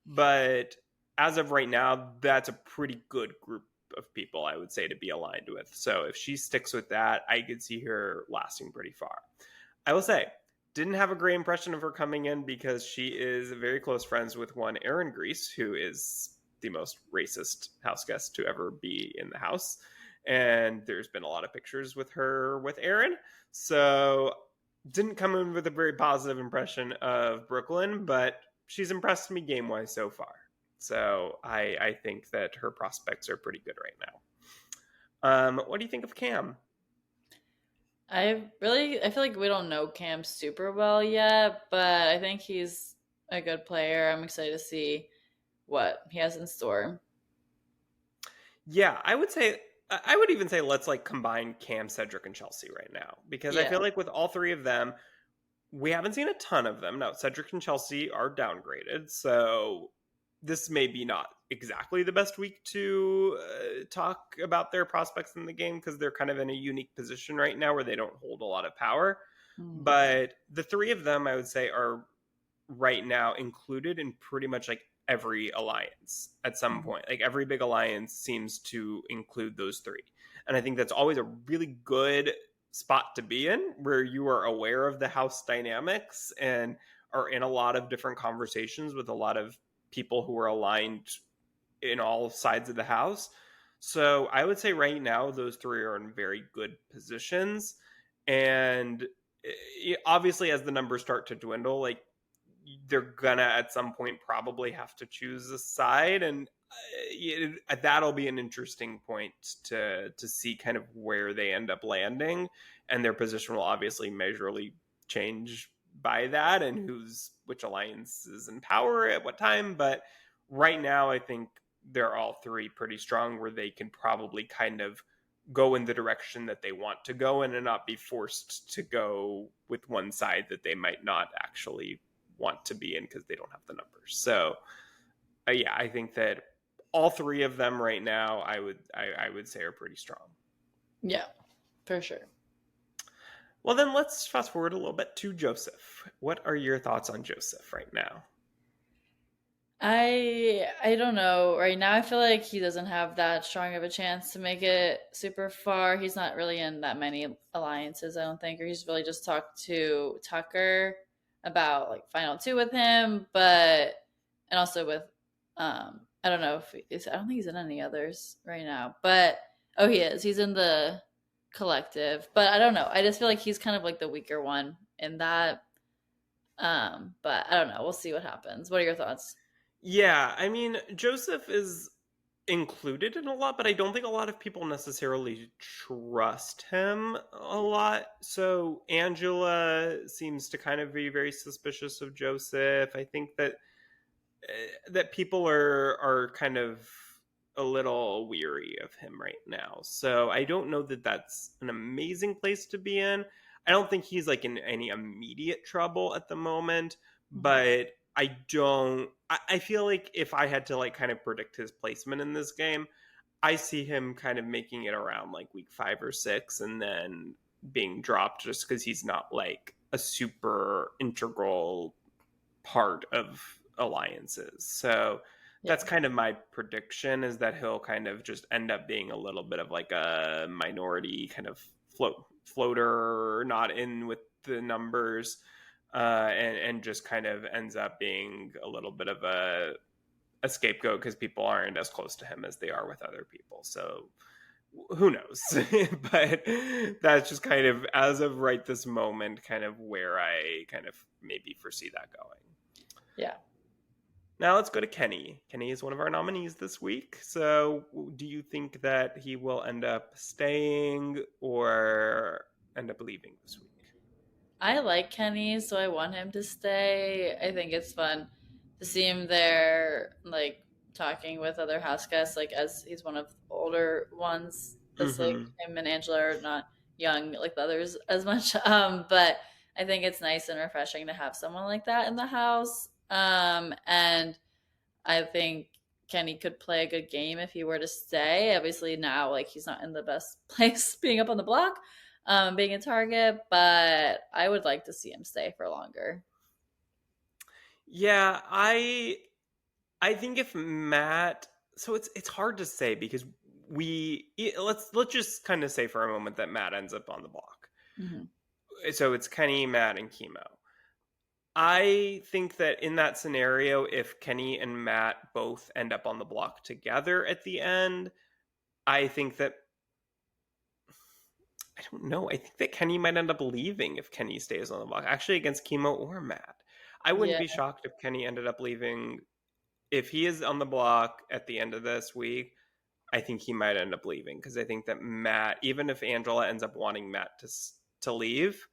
But as of right now, that's a pretty good group of people, I would say, to be aligned with. So if she sticks with that, I could see her lasting pretty far. I will say, didn't have a great impression of her coming in because she is very close friends with one Aaron Grease, who is the most racist house guest to ever be in the house. And there's been a lot of pictures with her with Aaron. So didn't come in with a very positive impression of Brooklyn, but she's impressed me game wise so far. So I think that her prospects are pretty good right now. What do you think of Cam? I feel like we don't know Cam super well yet, but I think he's a good player. I'm excited to see what he has in store. Yeah, I would even say let's like combine Cam, Cedric, and Chelsea right now because I feel Yeah. like with all three of them, we haven't seen a ton of them. Now, Cedric and Chelsea are downgraded, so this may be not exactly the best week to talk about their prospects in the game because they're kind of in a unique position right now where they don't hold a lot of power. Mhm. But the three of them, I would say, are right now included in pretty much like every alliance at some Mhm. point. Like every big alliance seems to include those three. And I think that's always a really good spot to be in where you are aware of the house dynamics and are in a lot of different conversations with a lot of people who are aligned in all sides of the house. So I would say right now those three are in very good positions. And obviously, as the numbers start to dwindle, like they're gonna at some point probably have to choose a side, and that'll be an interesting point to see kind of where they end up landing, and their position will obviously measurably change by that, and who's which alliance is in power at what time. But right now, I think they're all three pretty strong, where they can probably kind of go in the direction that they want to go in and not be forced to go with one side that they might not actually want to be in because they don't have the numbers. So yeah, I think that all three of them right now, I would say are pretty strong. Yeah, for sure. Well, then let's fast forward a little bit to Joseph. What are your thoughts on Joseph right now? I don't know. Right now I feel like he doesn't have that strong of a chance to make it super far. He's not really in that many alliances, I don't think, or he's really just talked to Tucker about like final two with him, but and also with I don't know if I don't think he's in any others right now. But oh he is. He's in the collective. But I don't know. I just feel like he's kind of like the weaker one in that. But I don't know. We'll see what happens. What are your thoughts? Yeah, I mean, Joseph is included in a lot, but I don't think a lot of people necessarily trust him a lot. So Angela seems to kind of be very suspicious of Joseph. I think that that people are kind of a little weary of him right now. So I don't know that that's an amazing place to be in. I don't think he's like in any immediate trouble at the moment, Mhm. but I feel like if I had to like kind of predict his placement in this game, I see him kind of making it around like week 5 or 6 and then being dropped just because he's not like a super integral part of alliances. So that's Yeah. kind of my prediction is that he'll kind of just end up being a little bit of like a minority kind of floater, not in with the numbers, and just kind of ends up being a little bit of a scapegoat because people aren't as close to him as they are with other people. So who knows? But that's just kind of as of right this moment, kind of where I kind of maybe foresee that going. Yeah. Now let's go to Kenny. Kenny is one of our nominees this week. So, do you think that he will end up staying or end up leaving this week? I like Kenny, so I want him to stay. I think it's fun to see him there, like talking with other house guests, like as he's one of the older ones. As like Mm-hmm. him and Angela are not young like the others as much. But I think it's nice and refreshing to have someone like that in the house. And I think Kenny could play a good game if he were to stay. Obviously now like he's not in the best place being up on the block, being a target, but I would like to see him stay for longer. Yeah, I think if Matt, so it's hard to say because let's just kind of say for a moment that Matt ends up on the block. Hmm. So it's Kenny, Matt, and Chemo. I think that in that scenario, if Kenny and Matt both end up on the block together at the end, I think that I don't know. I think that Kenny might end up leaving if Kenny stays on the block, actually against Chemo or Matt. I wouldn't Yeah, be shocked if Kenny ended up leaving. If he is on the block at the end of this week, I think he might end up leaving because I think that Matt, even if Angela ends up wanting Matt to leave,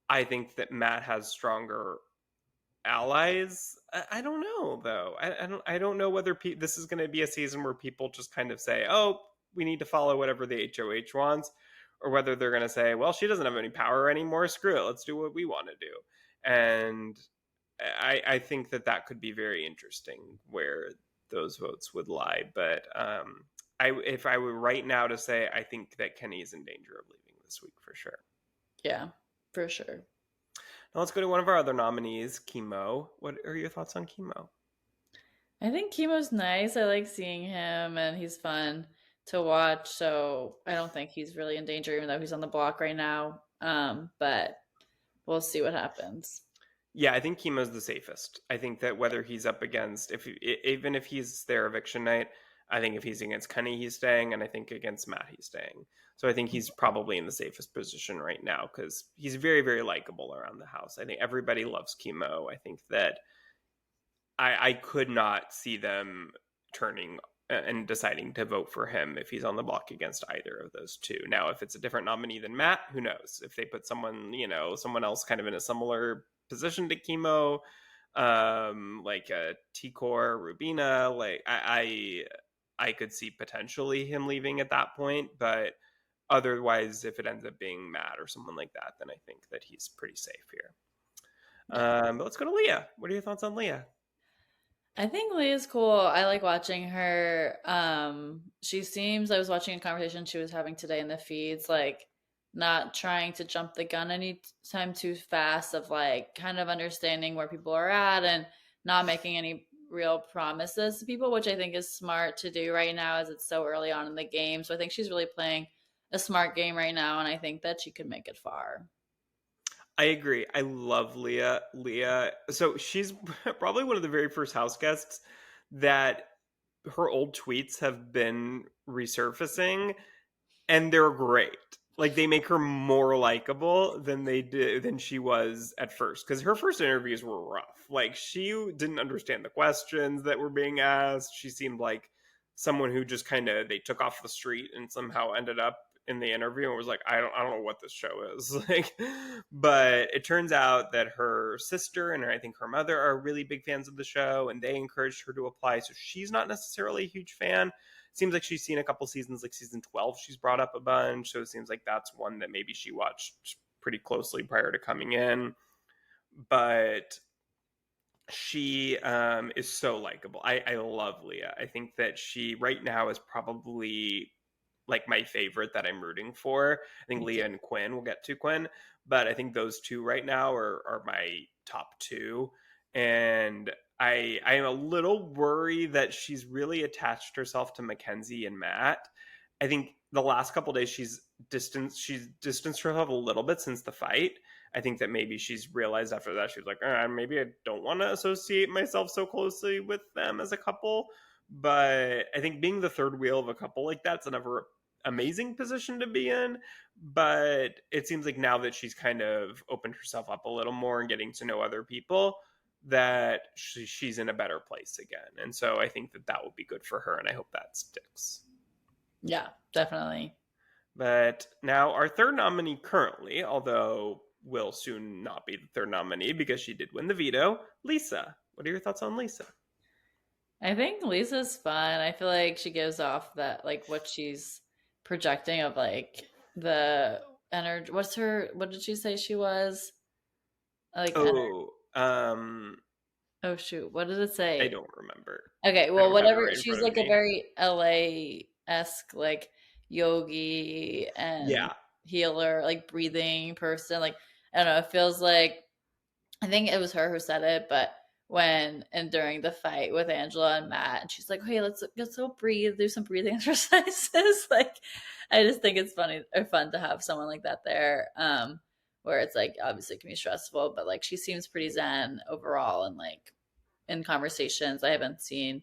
I think that Matt has stronger allies. I don't know though. I don't know whether this is going to be a season where people just kind of say, "Oh, we need to follow whatever the HOH wants," or whether they're going to say, "Well, she doesn't have any power anymore. Screw it. Let's do what we want to do." And I think that that could be very interesting where those votes would lie. But if I were right now to say, I think that Kenny is in danger of leaving this week for sure. yeah, for sure. Now let's go to one of our other nominees, Chemo. What are your thoughts on Chemo? I think Chemo's nice. I like seeing him, and he's fun to watch. So I don't think he's really in danger, even though he's on the block right now. But we'll see what happens. Yeah, I think Chemo's the safest. I think that whether he's up against, even if he's their eviction night, I think if he's against Kenny, he's staying, and I think against Matt, he's staying. So I think he's probably in the safest position right now because he's very, very likable around the house. I think everybody loves Chemo. I think that I could not see them turning and deciding to vote for him if he's on the block against either of those two. Now, if it's a different nominee than Matt, who knows? If they put someone, someone else kind of in a similar position to Chemo, like a T-Core, Rubina, like I could see potentially him leaving at that point, but otherwise, if it ends up being Matt or someone like that, then I think that he's pretty safe here. Yeah. But let's go to Leah. What are your thoughts on Leah? I think Leah's cool. I like watching her. I was watching a conversation she was having today in the feeds, like not trying to jump the gun anytime too fast, of like kind of understanding where people are at and not making any real promises to people, which I think is smart to do right now as it's so early on in the game. So I think she's really playing a smart game right now, and I think that she could make it far. I agree. I love Leah. Leah. So she's probably one of the very first house guests that her old tweets have been resurfacing, and they're great. Like they make her more likable than she was at first. Because her first interviews were rough. Like she didn't understand the questions that were being asked. She seemed like someone who just kind of they took off the street and somehow ended up in the interview and was like, I don't know what this show is. Like, but it turns out that her sister and I think her mother are really big fans of the show and they encouraged her to apply. So she's not necessarily a huge fan. Seems like she's seen a couple seasons, like season 12 she's brought up a bunch, so it seems like that's one that maybe she watched pretty closely prior to coming in. But she is so likable. I love Leah. I think that she right now is probably like my favorite that I'm rooting for. I think Me too. Leah and Quinn, we'll get to Quinn, but I think those two right now are my top two. And I am a little worried that she's really attached herself to Mackenzie and Matt. I think the last couple days she's distanced herself a little bit since the fight. I think that maybe she's realized after that she's like, maybe I don't want to associate myself so closely with them as a couple. But I think being the third wheel of a couple like that's never amazing position to be in. But it seems like now that she's kind of opened herself up a little more and getting to know other people, that she's in a better place again. And so I think that that will be good for her. And I hope that sticks. Yeah, definitely. But now our third nominee currently, although will soon not be the third nominee because she did win the veto, Lisa. What are your thoughts on Lisa? I think Lisa's fun. I feel like she gives off that like what she's projecting of like the energy. What did she say she was? Like Oh, oh shoot, what did it I say? don't remember. Okay, I well don't have it whatever. right in She's front of like a me. very LA-esque like yogi and Yeah. healer, like breathing person. Like I don't know, it feels like I think it was her who said it, but when and during the fight with Angela and Matt, and she's like, "Hey, let's go breathe, do some breathing exercises." Like, I just think it's funny or fun to have someone like that there, where it's like obviously it can be stressful, but like she seems pretty zen overall, and like in conversations, I haven't seen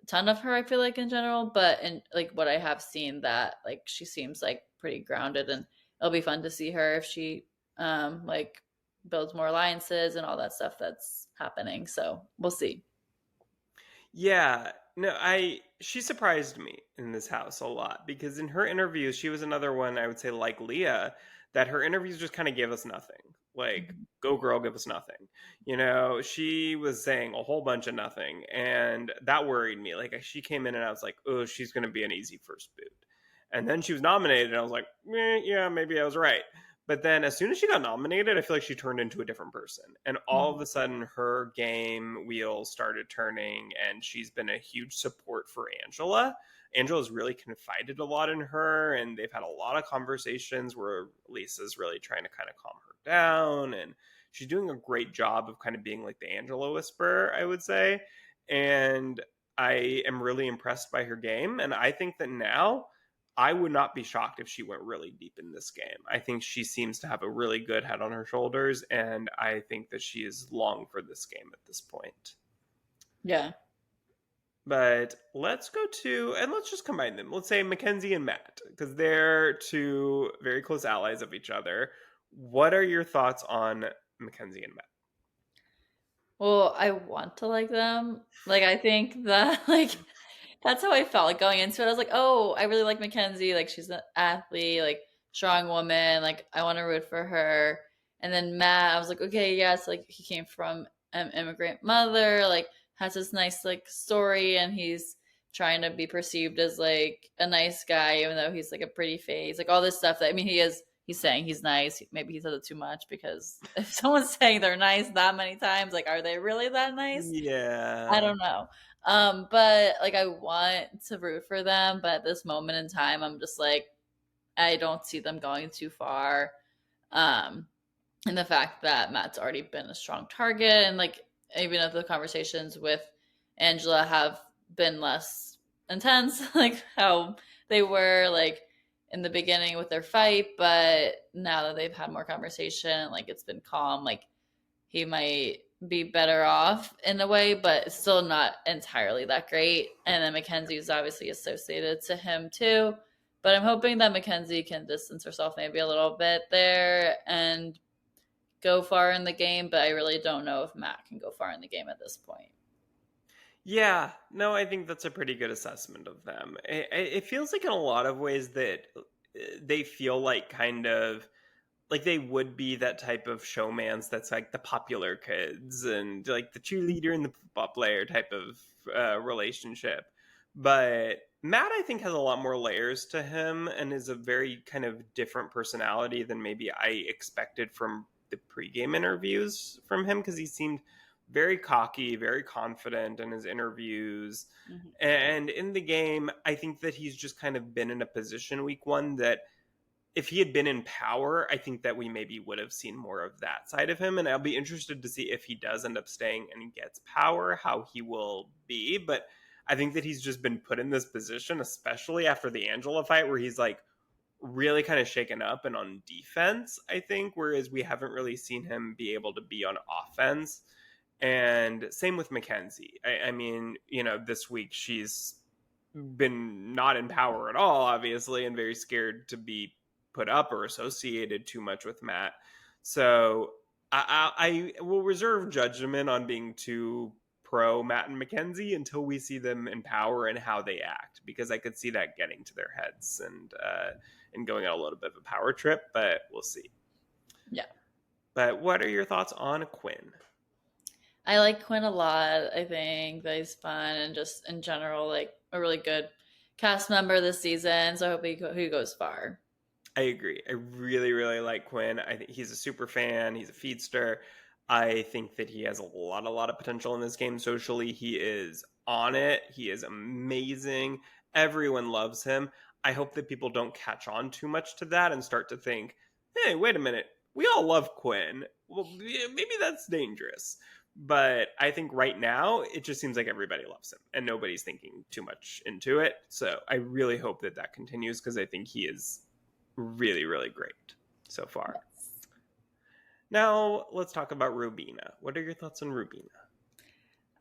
a ton of her. I feel like in general, but in like what I have seen, that like she seems like pretty grounded, and it'll be fun to see her if she like builds more alliances and all that stuff that's happening. So we'll see. Yeah, no, she surprised me in this house a lot because in her interviews, she was another one I would say like Leah, that her interviews just kind of give us nothing. Like, Mhm. go girl, give us nothing. You know, she was saying a whole bunch of nothing, and that worried me. Like, she came in and I was like, oh, she's going to be an easy first boot. And then she was nominated, and I was like, yeah, maybe I was right. But then as soon as she got nominated, I feel like she turned into a different person. And all of Mhm. a sudden, her game wheels started turning, and she's been a huge support for Angela. Angela's really confided a lot in her, and they've had a lot of conversations where Lisa's really trying to kind of calm her down. And she's doing a great job of kind of being like the Angela whisperer, I would say. And I am really impressed by her game. And I think that now I would not be shocked if she went really deep in this game. I think she seems to have a really good head on her shoulders, and I think that she is long for this game at this point. Yeah. But let's go to, and let's just combine them. Let's say Mackenzie and Matt, because they're two very close allies of each other. What are your thoughts on Mackenzie and Matt? Well, I want to like them. Like I think that like that's how I felt like going into it. I was like, oh, I really like Mackenzie. Like she's an athlete, like strong woman. Like I want to root for her. And then Matt, I was like, okay, yes, like he came from an immigrant mother, like has this nice like story, and he's trying to be perceived as like a nice guy, even though he's like a pretty face, like all this stuff that I mean he is. He's saying he's nice. Maybe he said it too much because if someone's saying they're nice that many times, like, are they really that nice? I Yeah. don't know. But like I want to root for them, but at this moment in time, I'm just like I don't see them going too far. Um, and the fact that Matt's already been a strong target, and like even if the conversations with Angela have been less intense, like how they were like in the beginning with their fight, but now that they've had more conversation, like it's been calm, like he might be better off in a way, but still not entirely that great. And then Mackenzie is obviously associated to him too. But I'm hoping that Mackenzie can distance herself maybe a little bit there and go far in the game. But I really don't know if Matt can go far in the game at this point. Yeah, no, I think that's a pretty good assessment of them. It feels like in a lot of ways that they feel like kind of like they would be that type of showmans that's like the popular kids and like the cheerleader and the football player type of relationship. But Matt, I think, has a lot more layers to him and is a very kind of different personality than maybe I expected from the pregame interviews from him because he seemed very cocky, very confident in his interviews. Mm-hmm. And in the game, I think that he's just kind of been in a position week one that if he had been in power, I think that we maybe would have seen more of that side of him. And I'll be interested to see if he does end up staying and gets power, how he will be. But I think that he's just been put in this position, especially after the Angela fight, where he's like really kind of shaken up and on defense, I think, whereas we haven't really seen him be able to be on offense. And same with Mackenzie. I mean, you know, this week she's been not in power at all, obviously, and very scared to be put up or associated too much with Matt. So I will reserve judgment on being too pro Matt and Mackenzie until we see them in power and how they act, because I could see that getting to their heads and going on a little bit of a power trip, but we'll see. Yeah. But what are your thoughts on Quinn? I like Quinn a lot. I think that he's fun and just in general, like a really good cast member this season. So I hope he goes far. I agree. I really, really like Quinn. I think he's a super fan. He's a feedster. I think that he has a lot of potential in this game socially. He is on it. He is amazing. Everyone loves him. I hope that people don't catch on too much to that and start to think, hey, wait a minute. We all love Quinn. Well, maybe that's dangerous. But I think right now it just seems like everybody loves him and nobody's thinking too much into it. So I really hope that that continues because I think he is really, really great so far. Yes. Now let's talk about Rubina. What are your thoughts on Rubina?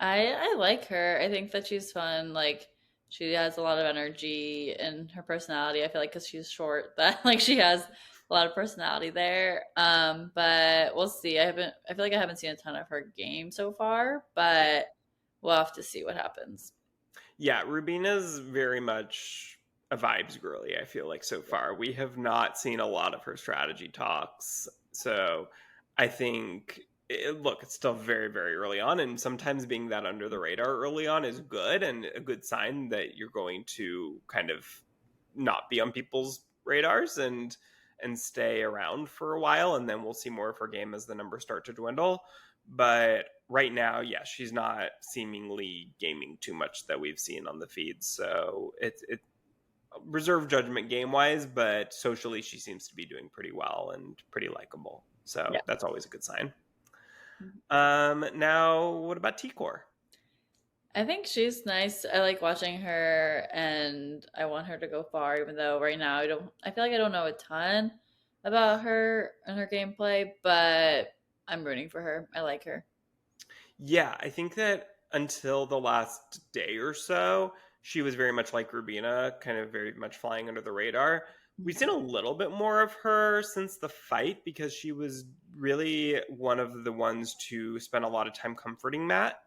I like her. I think that she's fun. Like she has a lot of energy in her personality. I feel like because she's short, that like she has a lot of personality there. But we'll see. I haven't. I feel like I haven't seen a ton of her game so far, but we'll have to see what happens. Yeah, Rubina's very much a vibes girly, I feel like so far. We have not seen a lot of her strategy talks. So I think, look, it's still very, very early on. And sometimes being that under the radar early on is good and a good sign that you're going to kind of not be on people's radars and stay around for a while. And then we'll see more of her game as the numbers start to dwindle. But right now, yeah, she's not seemingly gaming too much that we've seen on the feed. So it's reserve judgment game wise, but socially she seems to be doing pretty well and pretty likable. So Yeah. that's always a good sign. Mhm. Now what about T-Core? I think she's nice. I like watching her, and I want her to go far. Even though right now I don't. I feel like I don't know a ton about her and her gameplay, but I'm rooting for her. I like her. Yeah, I think that until the last day or so, she was very much like Rubina, kind of very much flying under the radar. We've seen a little bit more of her since the fight because she was really one of the ones to spend a lot of time comforting Matt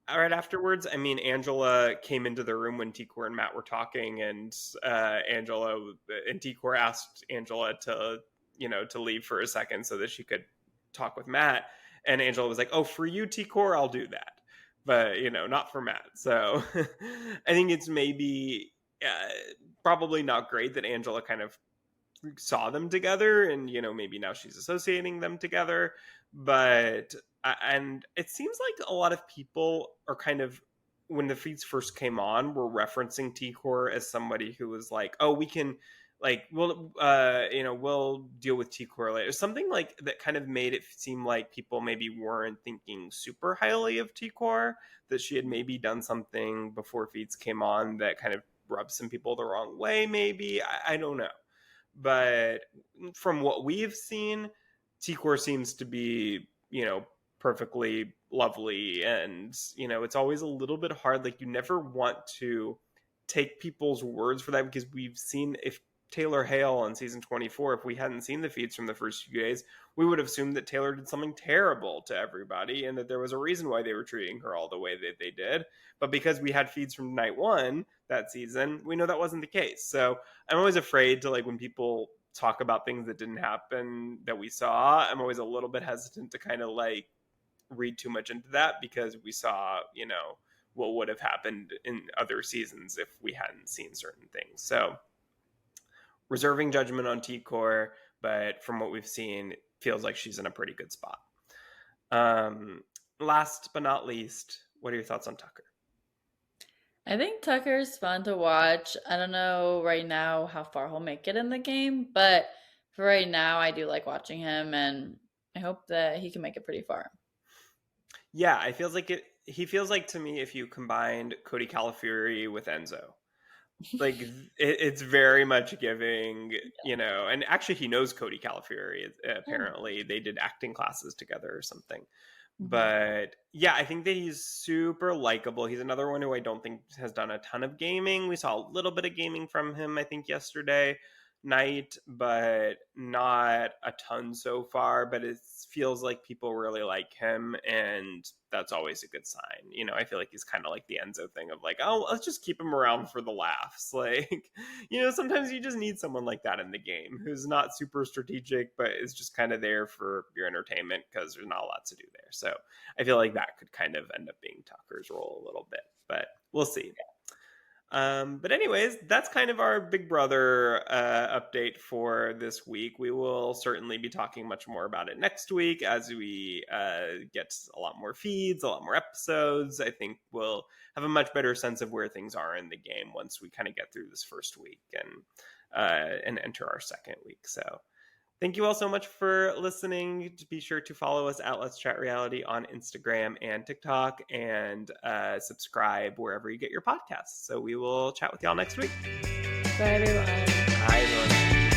right afterwards. I mean, Angela came into the room when T-Core and Matt were talking, and Angela and T-Core asked Angela to, to leave for a second so that she could talk with Matt. And Angela was like, "Oh, for you, T-Core, I'll do that, but not for Matt." So I think it's maybe probably not great that Angela kind of saw them together and maybe now she's associating them together, but and it seems like a lot of people are kind of, when the feeds first came on, were referencing T-Core as somebody who was like, oh, we can, like, we'll deal with T-Core later, something like that, kind of made it seem like people maybe weren't thinking super highly of T-Core, that she had maybe done something before feeds came on that kind of rubbed some people the wrong way, maybe. I don't know, but from what we've seen, T-Core seems to be, perfectly lovely. And, it's always a little bit hard. Like, you never want to take people's words for that because we've seen, if Taylor Hale on season 24, if we hadn't seen the feeds from the first few days, we would have assumed that Taylor did something terrible to everybody and that there was a reason why they were treating her all the way that they did. But because we had feeds from night one that season, we know that wasn't the case. So I'm always afraid to, like, when people talk about things that didn't happen that we saw, I'm always a little bit hesitant to kind of like read too much into that because we saw, what would have happened in other seasons if we hadn't seen certain things. So reserving judgment on T-Core, but from what we've seen, feels like she's in a pretty good spot. Last but not least, what are your thoughts on Tucker? I think Tucker's fun to watch. I don't know right now how far he'll make it in the game, but for right now, I do like watching him, and I hope that he can make it pretty far. Yeah, it feels like it. He feels like to me if you combined Cody Calafiori with Enzo, like it's very much giving, and actually he knows Cody Calafiori. Oh. Apparently they did acting classes together or something. Mhm. But yeah, I think that he's super likable. He's another one who I don't think has done a ton of gaming. We saw a little bit of gaming from him, I think, yesterday night, but not a ton so far. But it feels like people really like him, and that's always a good sign. I feel like he's kind of like the Enzo thing of like, oh, let's just keep him around for the laughs. Like, sometimes you just need someone like that in the game who's not super strategic, but is just kind of there for your entertainment because there's not a lot to do there. So I feel like that could kind of end up being Tucker's role a little bit, but we'll see. But anyways, that's kind of our Big Brother update for this week. We will certainly be talking much more about it next week as we get a lot more feeds, a lot more episodes. I think we'll have a much better sense of where things are in the game once we kind of get through this first week and enter our second week. So Thank you all so much for listening. Be sure to follow us at Let's Chat Reality on Instagram and TikTok, and subscribe wherever you get your podcasts. So we will chat with y'all next week. Bye, everyone. Bye, everyone.